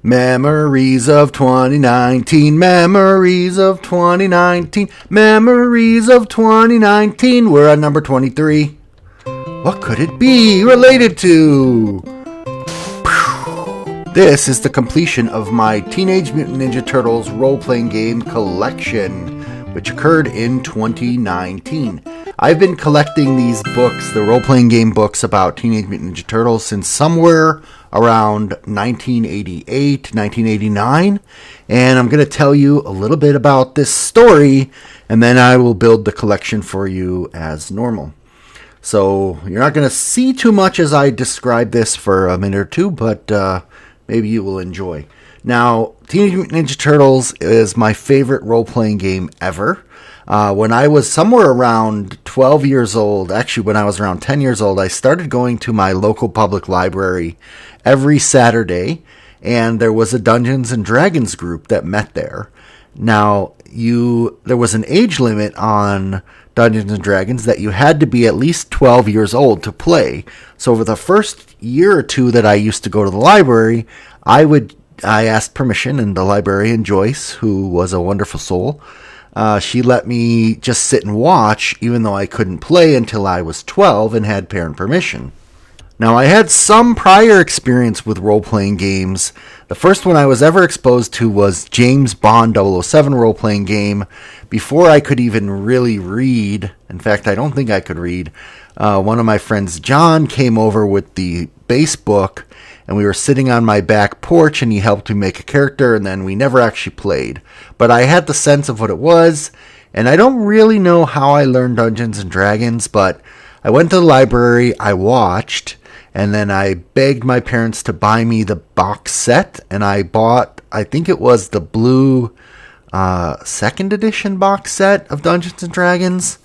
Memories of 2019, memories of 2019, memories of 2019. We're at number 23. What could it be related to? This is the completion of my Teenage Mutant Ninja Turtles role-playing game collection, which occurred in 2019. I've been collecting these books, the role-playing game books about Teenage Mutant Ninja Turtles, since somewhere around 1988, 1989, and I'm going to tell you a little bit about this story, and then I will build the collection for you as normal. So you're not going to see too much as I describe this for a minute or two, but maybe you will enjoy. Now, Teenage Mutant Ninja Turtles is my favorite role-playing game ever. When I was somewhere around 12 years old, actually when I was around 10 years old, I started going to my local public library every Saturday, and there was a Dungeons and Dragons group that met there. Now, there was an age limit on Dungeons and Dragons that you had to be at least 12 years old to play. So over the first year or two that I used to go to the library, I asked permission, and the librarian Joyce, who was a wonderful soul, she let me just sit and watch, even though I couldn't play until I was 12 and had parent permission. Now, I had some prior experience with role-playing games. The first one I was ever exposed to was James Bond 007 role-playing game. Before I could even really read, in fact, I don't think I could read, one of my friends, John, came over with the base book, and we were sitting on my back porch, and he helped me make a character, and then we never actually played. But I had the sense of what it was, and I don't really know how I learned Dungeons and Dragons, but I went to the library, I watched, and then I begged my parents to buy me the box set, and I bought, I think it was the blue second edition box set of Dungeons and Dragons.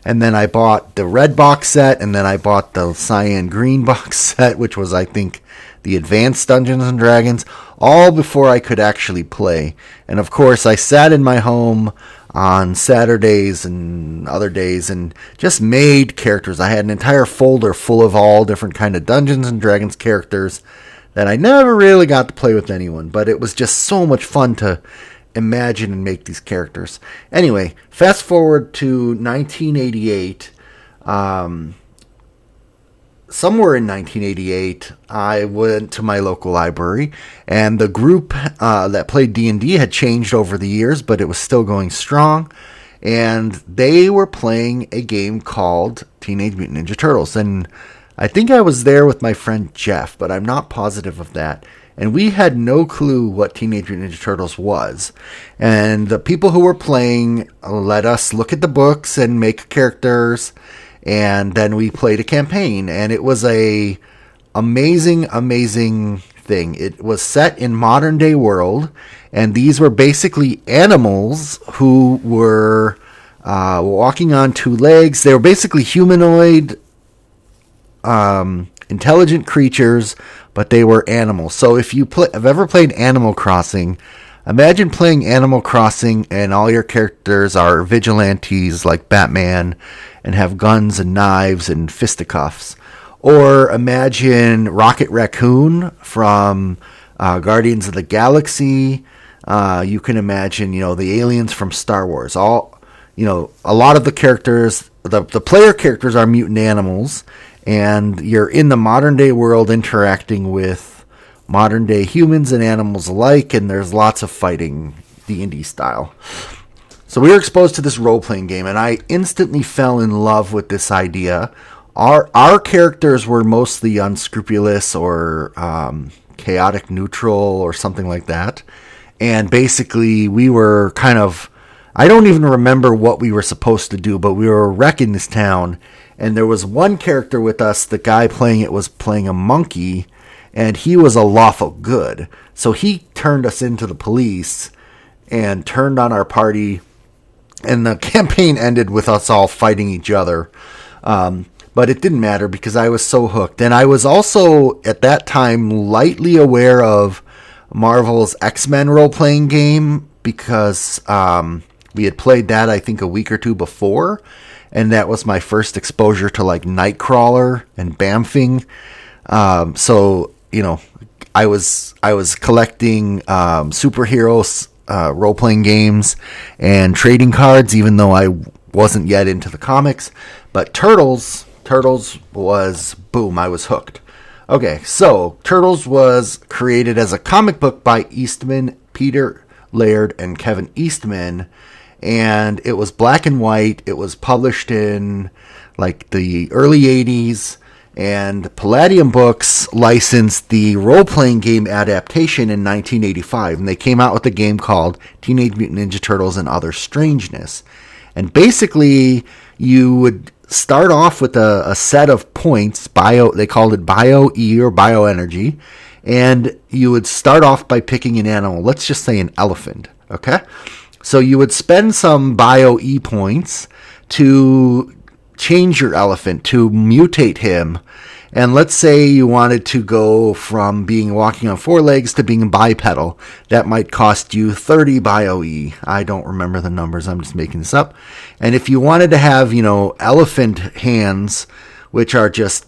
And then I bought the red box set, and then I bought the cyan green box set, which was, I think, the advanced Dungeons and Dragons, all before I could actually play. And of course, I sat in my home on Saturdays and other days and just made characters. I had an entire folder full of all different kind of Dungeons and Dragons characters that I never really got to play with anyone, but it was just so much fun to imagine and make these characters. Anyway, fast forward to 1988. Somewhere in 1988, I went to my local library, and the group that played D&D had changed over the years, but it was still going strong, and they were playing a game called Teenage Mutant Ninja Turtles, and I think I was there with my friend Jeff, but I'm not positive of that. And we had no clue what Teenage Mutant Ninja Turtles was. And the people who were playing let us look at the books and make characters. And then we played a campaign. And it was a amazing, amazing thing. It was set in modern day world. And these were basically animals who were walking on two legs. They were basically humanoid, intelligent creatures, but they were animals. So if you have ever played Animal Crossing, imagine playing Animal Crossing and all your characters are vigilantes like Batman and have guns and knives and fisticuffs. Or imagine Rocket Raccoon from Guardians of the Galaxy. You can imagine, the aliens from Star Wars. A lot of the characters, the player characters are mutant animals, and you're in the modern day world interacting with modern day humans and animals alike, and there's lots of fighting, D&D style. So we were exposed to this role-playing game, and I instantly fell in love with this idea. Our characters were mostly unscrupulous or chaotic neutral or something like that. And basically we were I don't even remember what we were supposed to do, but we were wrecking this town. And there was one character with us, the guy playing it was playing a monkey, and he was a lawful good. So he turned us into the police and turned on our party, and the campaign ended with us all fighting each other. But it didn't matter because I was so hooked. And I was also, at that time, lightly aware of Marvel's X-Men role-playing game because we had played that, I think, a week or two before. And that was my first exposure to like Nightcrawler and Bamfing. So, I was collecting superheroes role-playing games and trading cards, even though I wasn't yet into the comics. But Turtles was, boom, I was hooked. Okay, so Turtles was created as a comic book by Eastman, Peter Laird, and Kevin Eastman, and it was black and white. It was published in like the early 80s, and Palladium Books licensed the role-playing game adaptation in 1985, and they came out with a game called Teenage Mutant Ninja Turtles and Other Strangeness. And basically, you would start off with a set of points, they called it Bio-E or Bioenergy, and you would start off by picking an animal. Let's just say an elephant, okay? So you would spend some Bio-E points to change your elephant, to mutate him. And let's say you wanted to go from being walking on four legs to being bipedal. That might cost you 30 Bio-E. I don't remember the numbers. I'm just making this up. And if you wanted to have, elephant hands, which are just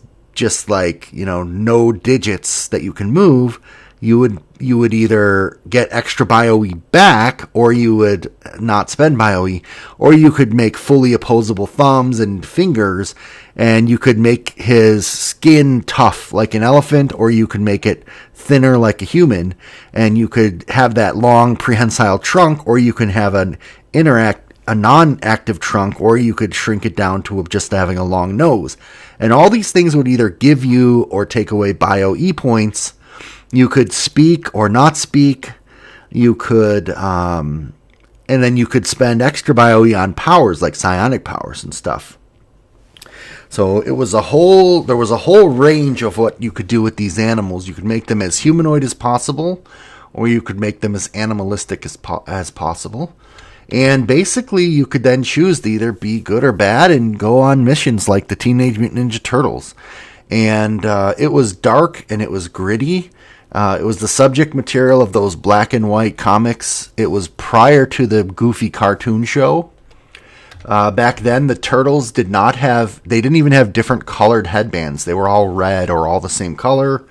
like, no digits that you can move, you would either get extra Bio-E back, or you would not spend Bio-E, or you could make fully opposable thumbs and fingers, and you could make his skin tough like an elephant, or you could make it thinner like a human, and you could have that long prehensile trunk, or you can have a non-active trunk, or you could shrink it down to just having a long nose. And all these things would either give you or take away Bio-E points. You could speak or not speak. You could, and then you could spend extra Bio-E on powers like psionic powers and stuff. So there was a whole range of what you could do with these animals. You could make them as humanoid as possible, or you could make them as animalistic as possible. And basically, you could then choose to either be good or bad and go on missions like the Teenage Mutant Ninja Turtles. And it was dark and it was gritty. It was the subject material of those black and white comics. It was prior to the Goofy cartoon show. Back then, the Turtles didn't even have different colored headbands. They were all red or all the same color.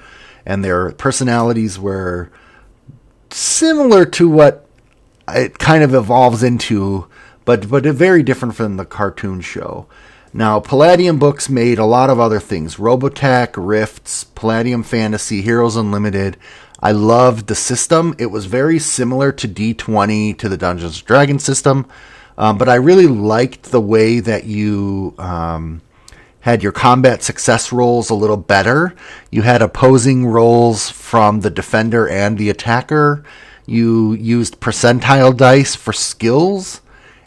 And their personalities were similar to what it kind of evolves into, but very different from the cartoon show. Now, Palladium Books made a lot of other things. Robotech, Rifts, Palladium Fantasy, Heroes Unlimited. I loved the system. It was very similar to D20, to the Dungeons & Dragons system. But I really liked the way that you had your combat success rolls a little better. You had opposing rolls from the defender and the attacker. You used percentile dice for skills,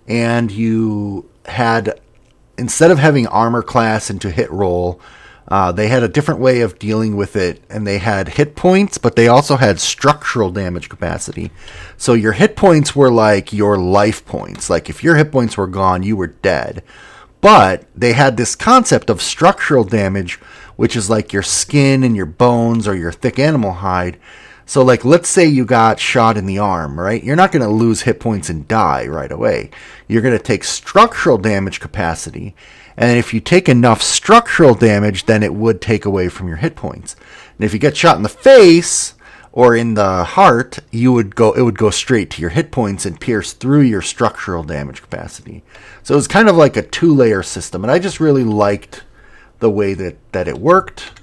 and you had, instead of having armor class and to hit roll, they had a different way of dealing with it, and they had hit points, but they also had structural damage capacity. So your hit points were like your life points. Like if your hit points were gone, you were dead. But they had this concept of structural damage, which is like your skin and your bones or your thick animal hide. So, like, let's say you got shot in the arm, right? You're not going to lose hit points and die right away. You're going to take structural damage capacity. And if you take enough structural damage, then it would take away from your hit points. And if you get shot in the face or in the heart, it would go straight to your hit points and pierce through your structural damage capacity. So it was kind of like a two-layer system. And I just really liked the way that it worked.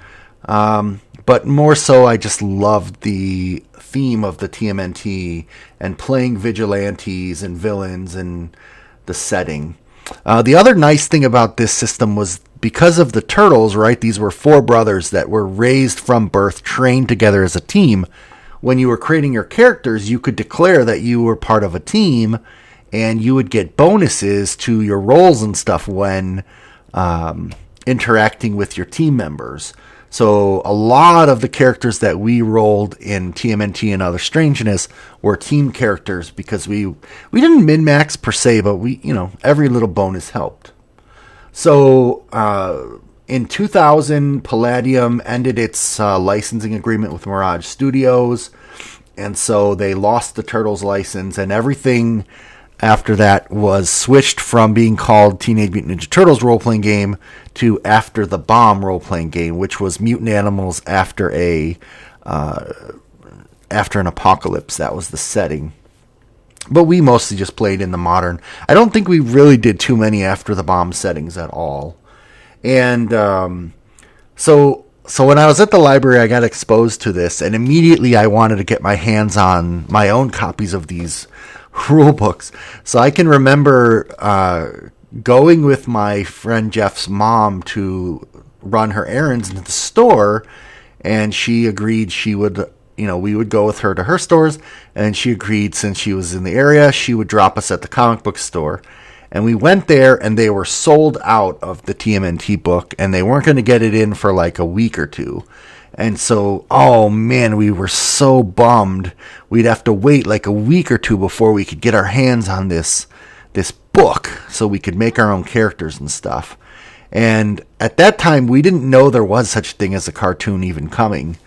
But more so, I just loved the theme of the TMNT and playing vigilantes and villains and the setting. The other nice thing about this system was because of the Turtles, right? These were four brothers that were raised from birth, trained together as a team. When you were creating your characters, you could declare that you were part of a team, and you would get bonuses to your roles and stuff when interacting with your team members. So a lot of the characters that we rolled in TMNT and Other Strangeness were team characters because we didn't min-max per se, but every little bonus helped. So in 2000, Palladium ended its licensing agreement with Mirage Studios, and so they lost the Turtles license, and everything after that was switched from being called Teenage Mutant Ninja Turtles role-playing game to After the Bomb role-playing game, which was mutant animals after a after an apocalypse. That was the setting. But we mostly just played in the modern. I don't think we really did too many after the bomb settings at all. And so when I was at the library, I got exposed to this, and immediately I wanted to get my hands on my own copies of these rule books. So I can remember going with my friend Jeff's mom to run her errands into the store, and she agreed she would, we would go with her to her stores, and she agreed, since she was in the area, she would drop us at the comic book store. And we went there, and they were sold out of the TMNT book, and they weren't going to get it in for like a week or two. And so, oh man, we were so bummed. We'd have to wait like a week or two before we could get our hands on this book so we could make our own characters and stuff. And at that time, we didn't know there was such a thing as a cartoon even coming.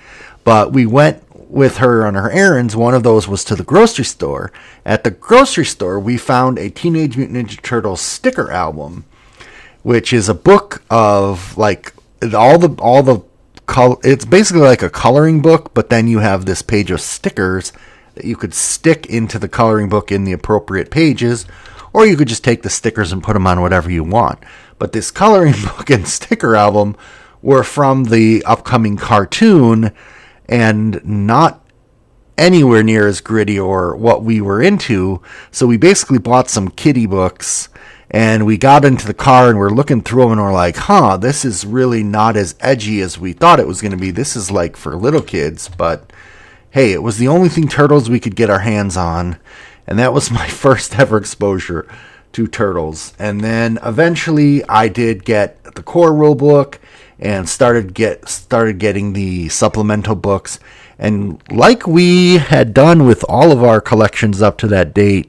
But we went with her on her errands. One of those was to the grocery store. At the grocery store, we found a Teenage Mutant Ninja Turtles sticker album, which is a book of like all the it's basically like a coloring book, but then you have this page of stickers that you could stick into the coloring book in the appropriate pages, or you could just take the stickers and put them on whatever you want. But this coloring book and sticker album were from the upcoming cartoon, and not anywhere near as gritty or what we were into. So we basically bought some kiddie books, and we got into the car and we're looking through them, and we're like, this is really not as edgy as we thought it was going to be. This is like for little kids. But hey, it was the only thing Turtles we could get our hands on, and that was my first ever exposure to Turtles. And then eventually I did get the core rule book and started getting the supplemental books. And like we had done with all of our collections up to that date,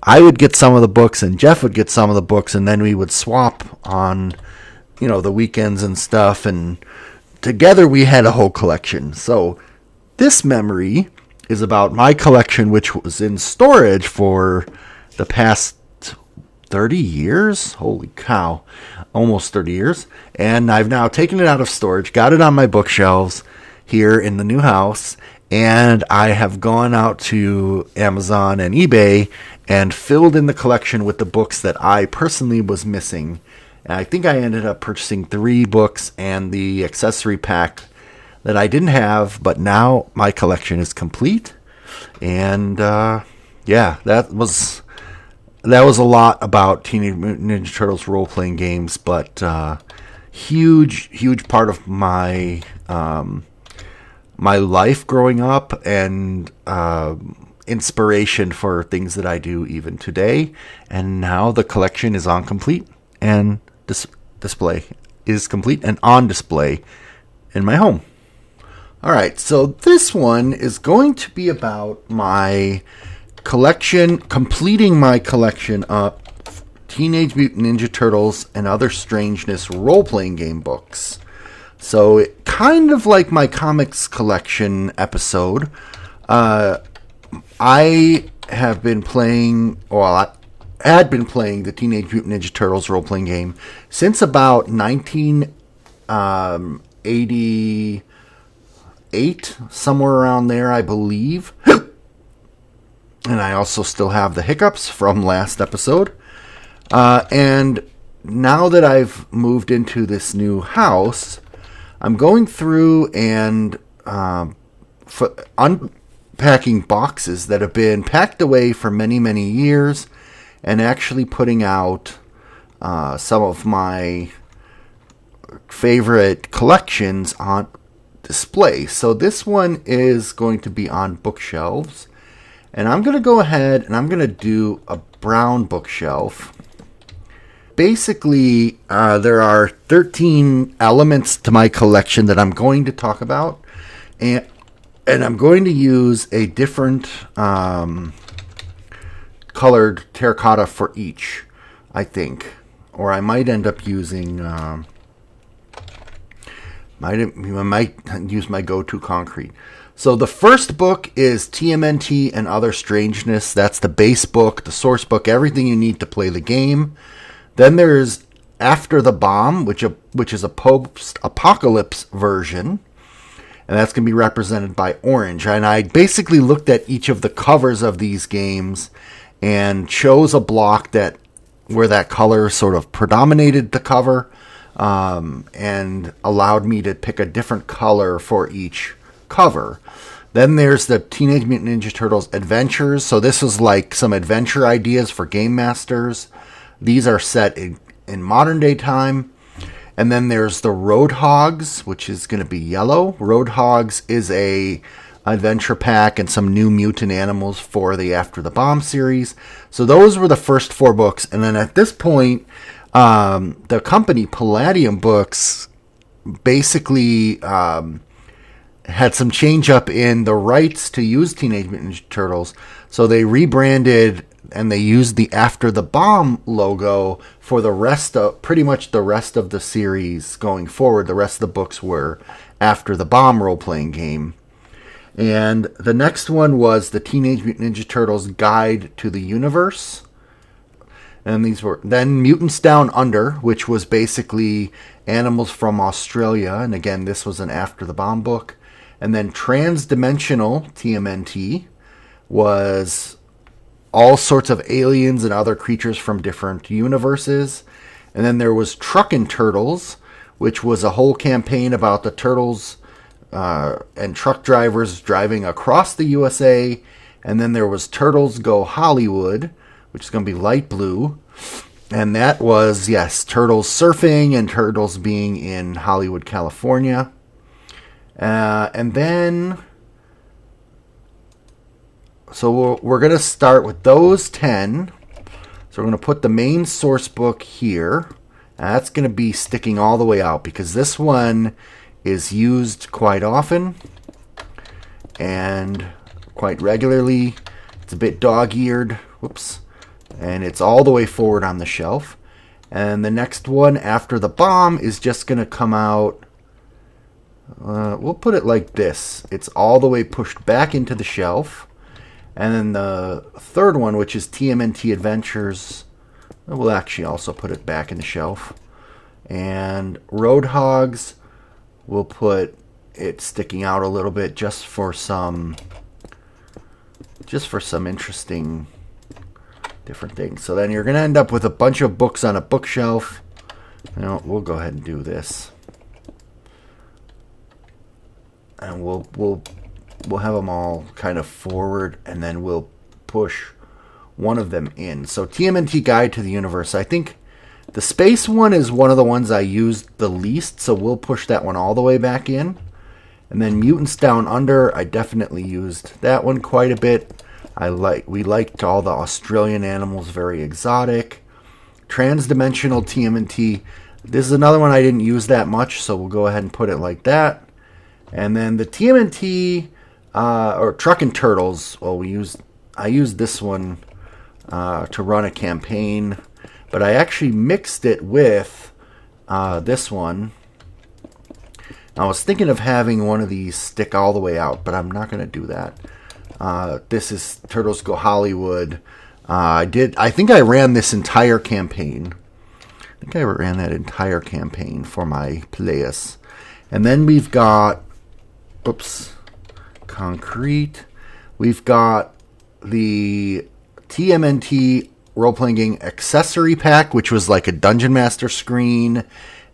I would get some of the books and Jeff would get some of the books, and then we would swap on, the weekends and stuff, and together we had a whole collection. So this memory is about my collection, which was in storage for the past 30 years. Holy cow. Almost 30 years. And I've now taken it out of storage, got it on my bookshelves here in the new house, and I have gone out to Amazon and eBay and filled in the collection with the books that I personally was missing. And I think I ended up purchasing 3 books and the accessory pack that I didn't have, but now my collection is complete. And that was a lot about Teenage Mutant Ninja Turtles role-playing games, but huge part of my my life growing up, and inspiration for things that I do even today. And now the collection is on complete, and display is complete and on display in my home. All right, so this one is going to be about my collection, completing my collection of Teenage Mutant Ninja Turtles and Other Strangeness role-playing game books. So it kind of like my comics collection episode. I had been playing the Teenage Mutant Ninja Turtles role-playing game since about 1988, somewhere around there, I believe. And I also still have the hiccups from last episode. And now that I've moved into this new house, I'm going through and unpacking boxes that have been packed away for many, many years, and actually putting out some of my favorite collections on display. So this one is going to be on bookshelves. And I'm going to go ahead and I'm going to do a brown bookshelf. Basically, there are 13 elements to my collection that I'm going to talk about. And I'm going to use a different colored terracotta for each, I think. Or I might end up using... I might use my go-to concrete. So the first book is TMNT and Other Strangeness. That's the base book, the source book, everything you need to play the game. Then there's After the Bomb, which is a post-apocalypse version. and that's going to be represented by orange. And I basically looked at each of the covers of these games and chose a block that where that color sort of predominated the cover, and allowed me to pick a different color for each cover. Then there's the Teenage Mutant Ninja Turtles Adventures. So this is like some adventure ideas for game masters. These are set in modern day time. And then there's the Roadhogs, which is going to be yellow. Roadhogs is a adventure pack and some new mutant animals for the After the Bomb series. So those were the first 4 books. And then at this point, the company Palladium Books basically had some change up in the rights to use Teenage Mutant Ninja Turtles. So they rebranded and they used the After the Bomb logo for the rest of, pretty much the rest of the series going forward. The rest of the books were After the Bomb role-playing game. And the next one was the Teenage Mutant Ninja Turtles Guide to the Universe. And these were then Mutants Down Under, which was basically animals from Australia. And again, this was an After the Bomb book. And then Transdimensional TMNT was all sorts of aliens and other creatures from different universes. And then there was Truckin' Turtles, which was a whole campaign about the turtles and truck drivers driving across the USA. And then there was Turtles Go Hollywood, which is going to be light blue. And that was, yes, turtles surfing and turtles being in Hollywood, California. And then, so we're going to start with those 10. So we're going to put the main source book here. And that's going to be sticking all the way out because this one is used quite often and quite regularly. It's a bit dog-eared. Whoops. And it's all the way forward on the shelf. And the next one, After the Bomb, is just going to come out. We'll put it like this. It's all the way pushed back into the shelf. And then the third one, which is TMNT Adventures, we'll actually also put it back in the shelf. And Roadhogs, we'll put it sticking out a little bit just for some interesting different things. So then you're going to end up with a bunch of books on a bookshelf. We'll go ahead and do this. And we'll have them all kind of forward, and then we'll push one of them in. So TMNT Guide to the Universe. I think the space one is one of the ones I used the least, so we'll push that one all the way back in. And then Mutants Down Under, I definitely used that one quite a bit. We liked all the Australian animals, very exotic. Transdimensional TMNT. This is another one I didn't use that much, so we'll go ahead and put it like that. And then the TMNT or Truckin' Turtles. Well, I used this one to run a campaign, but I actually mixed it with this one. I was thinking of having one of these stick all the way out, but I'm not going to do that. This is Turtles Go Hollywood. I think I ran this entire campaign. I think I ran that entire campaign for my players. And then we've got, concrete. We've got the TMNT role-playing game accessory pack, which was like a Dungeon Master screen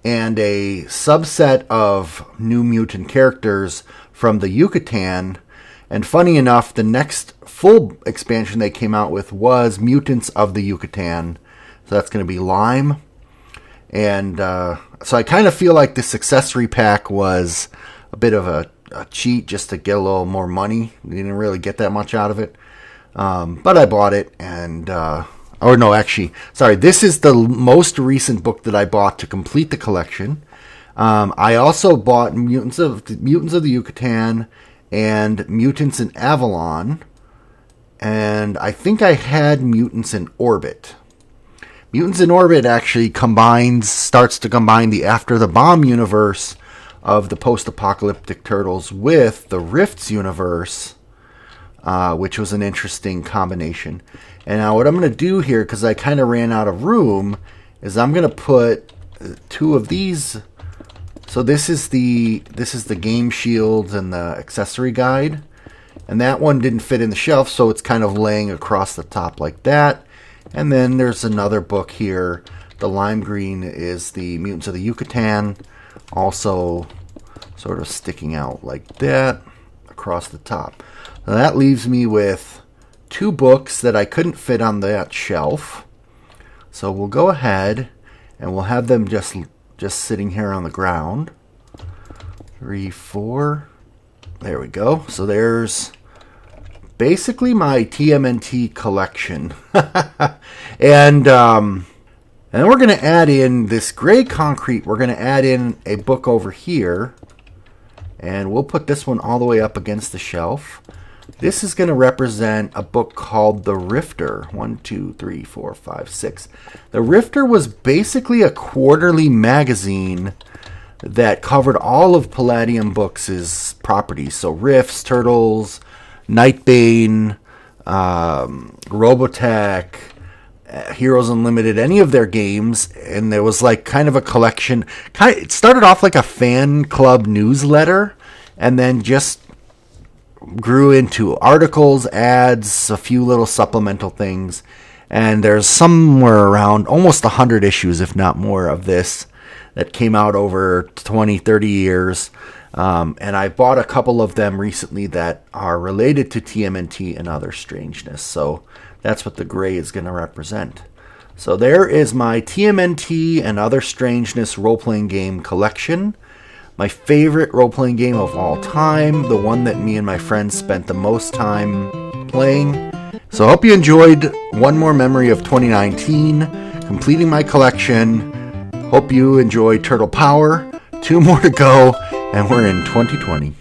and a subset of New Mutant characters from the Yucatan. And funny enough, the next full expansion they came out with was Mutants of the Yucatan. So that's going to be lime. And so I kind of feel like this accessory pack was a bit of a cheat just to get a little more money. We didn't really get that much out of it. But I bought it, and this is the most recent book that I bought to complete the collection. I also bought Mutants of the Yucatan and Mutants in Avalon, and I think I had Mutants in Orbit. Mutants in Orbit actually starts to combine the After the Bomb universe of the post-apocalyptic Turtles with the Rifts universe, which was an interesting combination. And now what I'm going to do here, because I kind of ran out of room, is I'm going to put two of these So this is the game shields and the accessory guide. And that one didn't fit in the shelf, so it's kind of laying across the top like that. And then there's another book here. The lime green is the Mutants of the Yucatan, also sort of sticking out like that across the top. Now that leaves me with 2 books that I couldn't fit on that shelf. So we'll go ahead and we'll have them just sitting here on the ground. 3, 4. There we go. So there's basically my TMNT collection. And then we're going to add in this gray concrete. We're going to add in a book over here. And we'll put this one all the way up against the shelf. This is going to represent a book called The Rifter. 1, 2, 3, 4, 5, 6. The Rifter was basically a quarterly magazine that covered all of Palladium Books' properties. So Rifts, Turtles, Nightbane, Robotech, Heroes Unlimited, any of their games. And there was like kind of a collection. It started off like a fan club newsletter and then just grew into articles, ads, a few little supplemental things. And there's somewhere around almost 100 issues, if not more, of this that came out over 20, 30 years. And I bought a couple of them recently that are related to TMNT and Other Strangeness. So that's what the gray is going to represent. So there is my TMNT and Other Strangeness role-playing game collection. My favorite role-playing game of all time. The one that me and my friends spent the most time playing. So I hope you enjoyed one more memory of 2019. Completing my collection. Hope you enjoyed Turtle Power. 2 more to go. And we're in 2020.